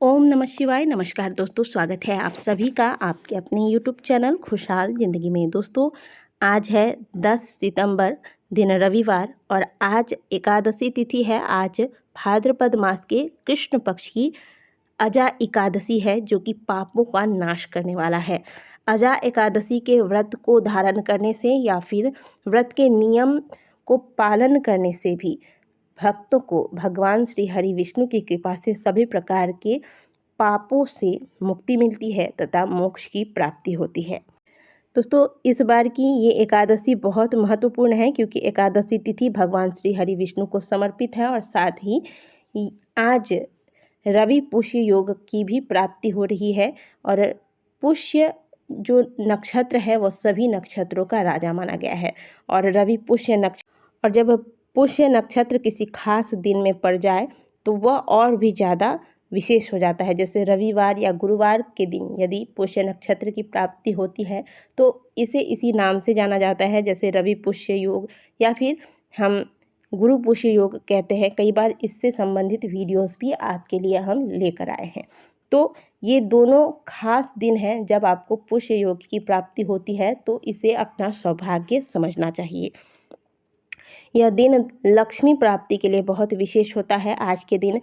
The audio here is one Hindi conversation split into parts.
ओम नमः शिवाय। नमस्कार दोस्तों, स्वागत है आप सभी का आपके अपने यूट्यूब चैनल खुशहाल ज़िंदगी में। दोस्तों, आज है 10 सितंबर, दिन रविवार, और आज एकादशी तिथि है। आज भाद्रपद मास के कृष्ण पक्ष की अजा एकादशी है, जो कि पापों का नाश करने वाला है। अजा एकादशी के व्रत को धारण करने से या फिर व्रत के नियम को पालन करने से भी भक्तों को भगवान श्री हरि विष्णु की कृपा से सभी प्रकार के पापों से मुक्ति मिलती है तथा मोक्ष की प्राप्ति होती है। दोस्तों, इस बार की ये एकादशी बहुत महत्वपूर्ण है, क्योंकि एकादशी तिथि भगवान श्री हरि विष्णु को समर्पित है और साथ ही आज रवि पुष्य योग की भी प्राप्ति हो रही है। और पुष्य जो नक्षत्र है वो सभी नक्षत्रों का राजा माना गया है। और रवि पुष्य नक्षत्र, और जब पुष्य नक्षत्र किसी खास दिन में पड़ जाए तो वह और भी ज़्यादा विशेष हो जाता है। जैसे रविवार या गुरुवार के दिन यदि पुष्य नक्षत्र की प्राप्ति होती है तो इसे इसी नाम से जाना जाता है, जैसे रवि पुष्य योग या फिर हम गुरु पुष्य योग कहते हैं। कई बार इससे संबंधित वीडियोस भी आपके लिए हम लेकर आए हैं। तो ये दोनों खास दिन हैं जब आपको पुष्य योग की प्राप्ति होती है, तो इसे अपना सौभाग्य समझना चाहिए। यह दिन लक्ष्मी प्राप्ति के लिए बहुत विशेष होता है। आज के दिन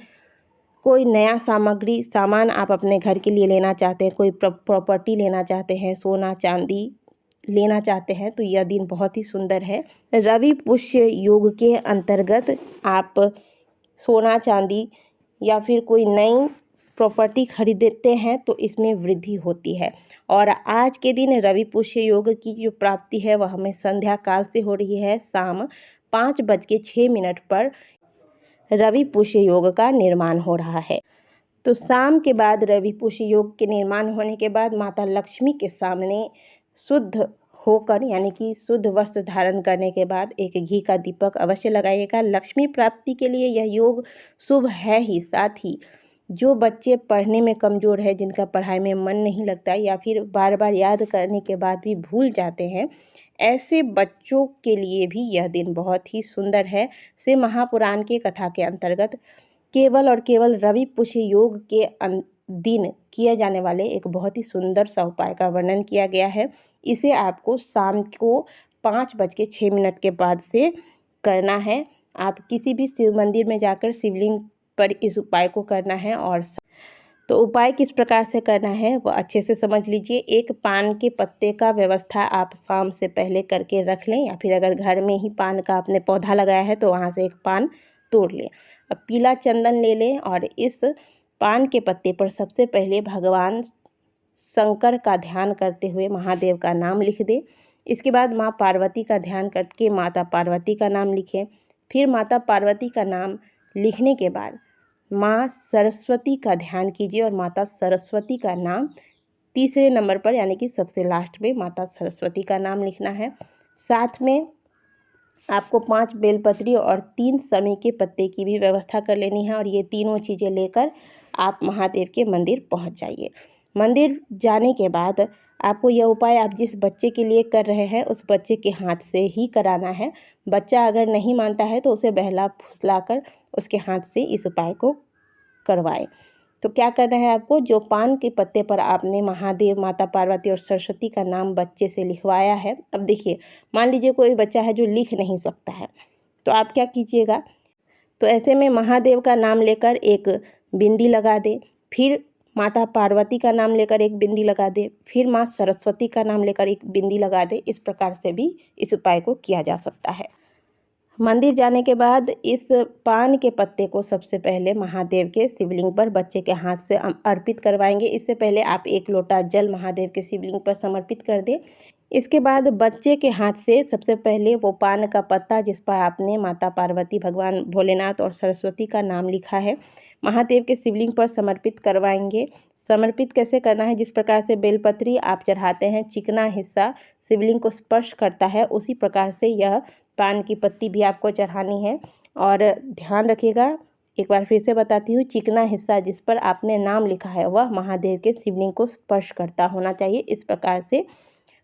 कोई नया सामान आप अपने घर के लिए लेना चाहते हैं, कोई प्रॉपर्टी लेना चाहते हैं, सोना चांदी लेना चाहते हैं, तो यह दिन बहुत ही सुंदर है। रवि पुष्य योग के अंतर्गत आप सोना चांदी या फिर कोई नई प्रॉपर्टी खरीदते हैं तो इसमें वृद्धि होती है। और आज के दिन रवि पुष्य योग की जो प्राप्ति है वह हमें संध्या काल से हो रही है। शाम 5:06 पर रवि पुष्य योग का निर्माण हो रहा है। तो शाम के बाद रवि पुष्य योग के निर्माण होने के बाद माता लक्ष्मी के सामने शुद्ध होकर, यानी कि शुद्ध वस्त्र धारण करने के बाद एक घी का दीपक अवश्य लगाइएगा। लक्ष्मी प्राप्ति के लिए यह योग शुभ है ही। साथ ही जो बच्चे पढ़ने में कमज़ोर है, जिनका पढ़ाई में मन नहीं लगता या फिर बार बार याद करने के बाद भी भूल जाते हैं, ऐसे बच्चों के लिए भी यह दिन बहुत ही सुंदर है। से महापुराण के कथा के अंतर्गत केवल और केवल रवि पुष्य योग के दिन किए जाने वाले एक बहुत ही सुंदर सा उपाय का वर्णन किया गया है। इसे आपको शाम को 5:06 के बाद से करना है। आप किसी भी शिव मंदिर में जाकर शिवलिंग पर इस उपाय को करना है। और तो उपाय किस प्रकार से करना है वो अच्छे से समझ लीजिए। एक पान के पत्ते का व्यवस्था आप शाम से पहले करके रख लें, या फिर अगर घर में ही पान का आपने पौधा लगाया है तो वहाँ से एक पान तोड़ लें। अब पीला चंदन ले लें और इस पान के पत्ते पर सबसे पहले भगवान शंकर का ध्यान करते हुए महादेव का नाम लिख दें। इसके बाद माँ पार्वती का ध्यान करके माता पार्वती का नाम लिखें। फिर माता पार्वती का नाम लिखने के बाद माँ सरस्वती का ध्यान कीजिए और माता सरस्वती का नाम तीसरे नंबर पर, यानी कि सबसे लास्ट में माता सरस्वती का नाम लिखना है। साथ में आपको 5 बेलपत्री और 3 समी के पत्ते की भी व्यवस्था कर लेनी है। और ये तीनों चीज़ें लेकर आप महादेव के मंदिर पहुंच जाइए। मंदिर जाने के बाद आपको यह उपाय आप जिस बच्चे के लिए कर रहे हैं उस बच्चे के हाथ से ही कराना है। बच्चा अगर नहीं मानता है तो उसे बहला फुसलाकर उसके हाथ से इस उपाय को करवाएं। तो क्या करना है आपको, जो पान के पत्ते पर आपने महादेव, माता पार्वती और सरस्वती का नाम बच्चे से लिखवाया है, अब देखिए मान लीजिए कोई बच्चा है जो लिख नहीं सकता है, तो आप क्या कीजिएगा, तो ऐसे में महादेव का नाम लेकर एक बिंदी लगा दे, फिर माता पार्वती का नाम लेकर एक बिंदी लगा दे, फिर माँ सरस्वती का नाम लेकर एक बिंदी लगा दे। इस प्रकार से भी इस उपाय को किया जा सकता है। मंदिर जाने के बाद इस पान के पत्ते को सबसे पहले महादेव के शिवलिंग पर बच्चे के हाथ से अर्पित करवाएंगे। इससे पहले आप 1 लोटा जल महादेव के शिवलिंग पर समर्पित कर दें। इसके बाद बच्चे के हाथ से सबसे पहले वो पान का पत्ता जिस पर आपने माता पार्वती, भगवान भोलेनाथ और सरस्वती का नाम लिखा है, महादेव के शिवलिंग पर समर्पित करवाएंगे। समर्पित कैसे करना है, जिस प्रकार से बेलपत्री आप चढ़ाते हैं, चिकना हिस्सा शिवलिंग को स्पर्श करता है, उसी प्रकार से यह पान की पत्ती भी आपको चढ़ानी है। और ध्यान रखिएगा, एक बार फिर से बताती हूँ, चिकना हिस्सा जिस पर आपने नाम लिखा है वह महादेव के शिवलिंग को स्पर्श करता होना चाहिए। इस प्रकार से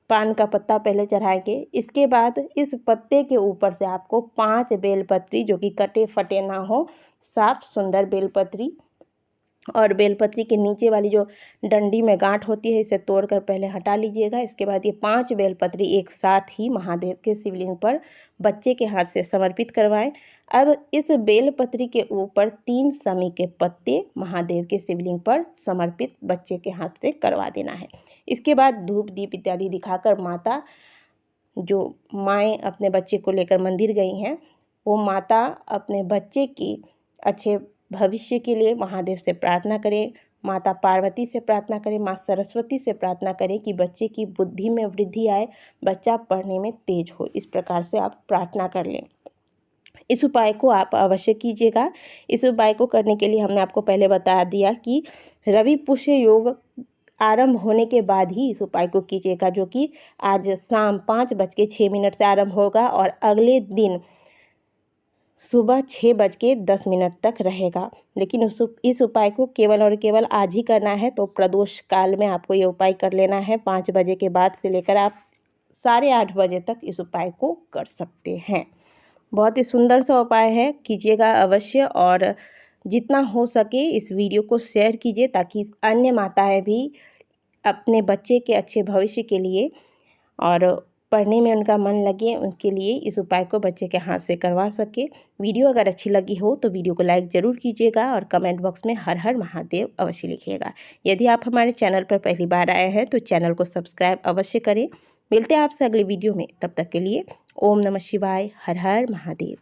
पान का पत्ता पहले चढ़ाएंगे। इसके बाद इस पत्ते के ऊपर से आपको 5 बेलपत्री, जो कि कटे फटे ना हो, साफ सुंदर बेलपत्री और बेलपत्री के नीचे वाली जो डंडी में गांठ होती है इसे तोड़कर पहले हटा लीजिएगा। इसके बाद ये 5 बेलपत्री एक साथ ही महादेव के शिवलिंग पर बच्चे के हाथ से समर्पित करवाएं। अब इस बेलपत्री के ऊपर 3 समी के पत्ते महादेव के शिवलिंग पर समर्पित बच्चे के हाथ से करवा देना है। इसके बाद धूप दीप इत्यादि दिखाकर माता, जो माएँ अपने बच्चे को लेकर मंदिर गई हैं, वो माता अपने बच्चे की अच्छे भविष्य के लिए महादेव से प्रार्थना करें, माता पार्वती से प्रार्थना करें, माँ सरस्वती से प्रार्थना करें कि बच्चे की बुद्धि में वृद्धि आए, बच्चा पढ़ने में तेज हो। इस प्रकार से आप प्रार्थना कर लें। इस उपाय को आप अवश्य कीजिएगा। इस उपाय को करने के लिए हमने आपको पहले बता दिया कि रवि पुष्य योग आरंभ होने के बाद ही इस उपाय को कीजिएगा, जो कि आज शाम 5:06 से आरंभ होगा और अगले दिन सुबह 6:10 तक रहेगा। लेकिन इस उपाय को केवल और केवल आज ही करना है, तो प्रदोष काल में आपको ये उपाय कर लेना है। 5 बजे के बाद से लेकर आप 8:30 बजे तक इस उपाय को कर सकते हैं। बहुत ही सुंदर सा उपाय है, कीजिएगा अवश्य। और जितना हो सके इस वीडियो को शेयर कीजिए, ताकि अन्य माताएं भी अपने बच्चे के अच्छे भविष्य के लिए और पढ़ने में उनका मन लगे, उनके लिए इस उपाय को बच्चे के हाथ से करवा सके। वीडियो अगर अच्छी लगी हो तो वीडियो को लाइक ज़रूर कीजिएगा और कमेंट बॉक्स में हर हर महादेव अवश्य लिखिएगा। यदि आप हमारे चैनल पर पहली बार आए हैं तो चैनल को सब्सक्राइब अवश्य करें। मिलते हैं आपसे अगले वीडियो में, तब तक के लिए ओम नमः शिवाय, हर हर महादेव।